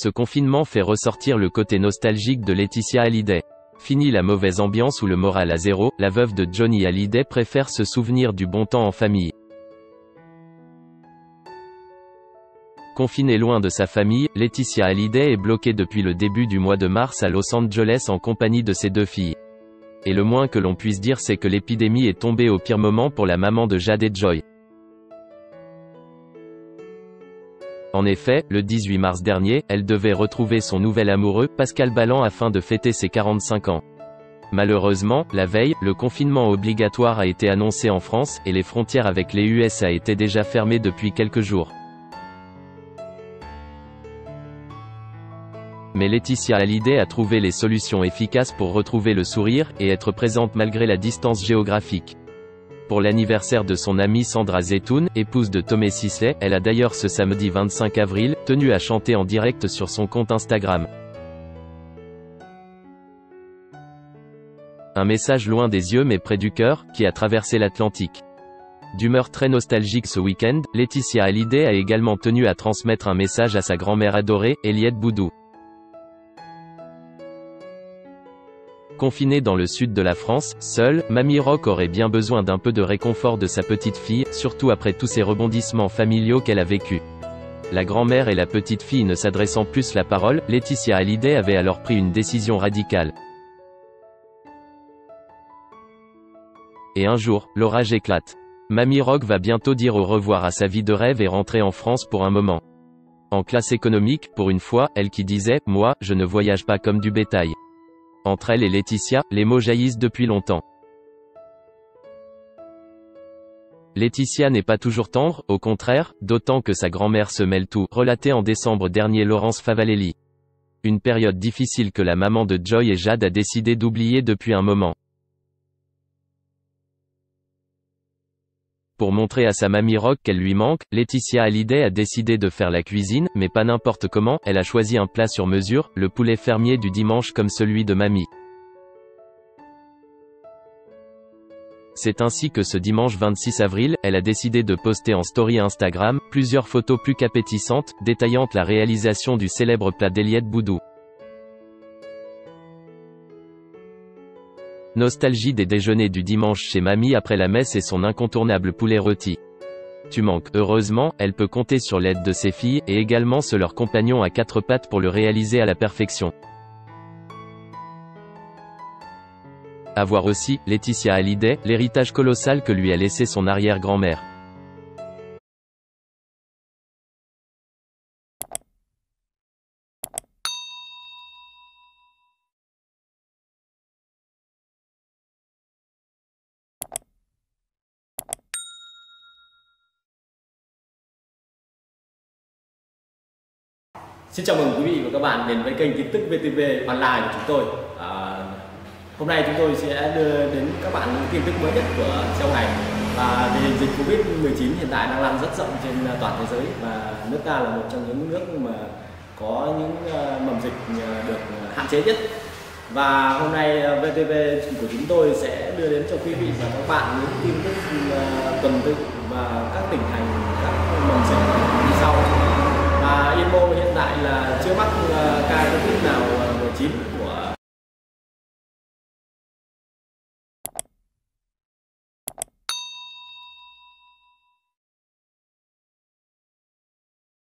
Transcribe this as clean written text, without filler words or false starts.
Ce confinement fait ressortir le côté nostalgique de Laetitia Hallyday. Fini la mauvaise ambiance ou le moral à zéro, la veuve de Johnny Hallyday préfère se souvenir du bon temps en famille. Confinée loin de sa famille, Laetitia Hallyday est bloquée depuis le début du mois de mars à Los Angeles en compagnie de ses 2 filles. Et le moins que l'on puisse dire c'est que l'épidémie est tombée au pire moment pour la maman de Jade et Joy. En effet, le 18 mars dernier, elle devait retrouver son nouvel amoureux, Pascal Ballan afin de fêter ses 45 ans. Malheureusement, la veille, le confinement obligatoire a été annoncé en France, et les frontières avec les USA étaient déjà fermées depuis quelques jours. Mais Laetitia Hallyday a trouvé les solutions efficaces pour retrouver le sourire, et être présente malgré la distance géographique. Pour l'anniversaire de son amie Sandra Zetoun, épouse de Tomé Sisley, elle a d'ailleurs ce samedi 25 avril, tenu à chanter en direct sur son compte Instagram. Un message loin des yeux mais près du cœur, qui a traversé l'Atlantique. D'humeur très nostalgique ce week-end, Laetitia Hallyday a également tenu à transmettre un message à sa grand-mère adorée, Eliette Boudou. Confinée dans le sud de la France, seule, Mamie Rock aurait bien besoin d'un peu de réconfort de sa petite fille, surtout après tous ces rebondissements familiaux qu'elle a vécus. La grand-mère et la petite fille ne s'adressant plus la parole, Laetitia Hallyday avait alors pris une décision radicale. Et un jour, l'orage éclate. Mamie Rock va bientôt dire au revoir à sa vie de rêve et rentrer en France pour un moment. En classe économique, pour une fois, elle qui disait « Moi, je ne voyage pas comme du bétail ». Entre elle et Laetitia, les mots jaillissent depuis longtemps. Laetitia n'est pas toujours tendre, au contraire, d'autant que sa grand-mère se mêle tout, relaté en décembre dernier Laurence Favalelli. Une période difficile que la maman de Joy et Jade a décidé d'oublier depuis un moment. Pour montrer à sa mamie Rock qu'elle lui manque, Laetitia Hallyday a décidé de faire la cuisine, mais pas n'importe comment, elle a choisi un plat sur mesure, le poulet fermier du dimanche comme celui de mamie. C'est ainsi que ce dimanche 26 avril, elle a décidé de poster en story Instagram, plusieurs photos plus qu'appétissantes, détaillant la réalisation du célèbre plat d'Eliette Boudou. Nostalgie des déjeuners du dimanche chez mamie après la messe et son incontournable poulet rôti. Tu manques. Heureusement, elle peut compter sur l'aide de ses filles, et également sur leur compagnon à 4 pattes pour le réaliser à la perfection. À voir aussi, Laetitia Hallyday, l'héritage colossal que lui a laissé son arrière-grand-mère. Xin chào mừng quý vị và các bạn đến với kênh tin tức VTV Online của chúng tôi. Hôm nay chúng tôi sẽ đưa đến các bạn những tin tức mới nhất của trong ngày. Và tình hình dịch Covid-19 hiện tại đang lan rất rộng trên toàn thế giới, và nước ta là một trong những nước mà có những mầm dịch được hạn chế nhất. Và hôm nay VTV của chúng tôi sẽ đưa đến cho quý vị và các bạn những tin tức tuần tự và các tỉnh thành, các mầm dịch như sau. Yên Mô hiện tại là chưa mắc ca Covid nào 19,